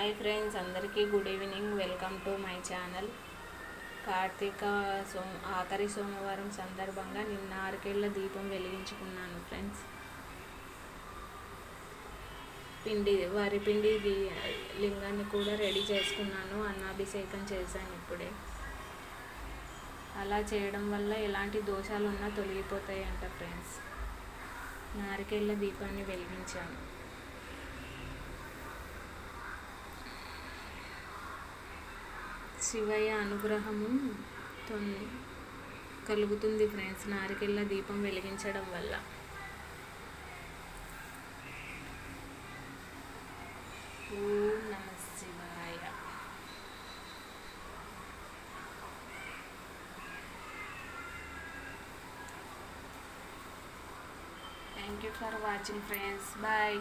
Hi friends, అందరికీ good evening. Welcome to my channel. Karthika ఆఖరి సోమవారం సందర్భంగా నిన్న ఆరుకేళ్ల దీపం వెలిగించుకున్నాను ఫ్రెండ్స్. వరిపిండి లింగాన్ని కూడా రెడీ చేసుకున్నాను. అన్నాభిషేకం చేశాను ఇప్పుడే. అలా చేయడం వల్ల ఎలాంటి దోషాలు ఉన్నా తొలగిపోతాయంట ఫ్రెండ్స్. నారికేళ్ల దీపాన్ని వెలిగించాను. శివయ్య అనుగ్రహము కలుగుతుంది ఫ్రెండ్స్ నారికేళ్ల దీపం వెలిగించడం వల్ల. ఓం నమః శివాయ. Thank you for watching friends. Bye.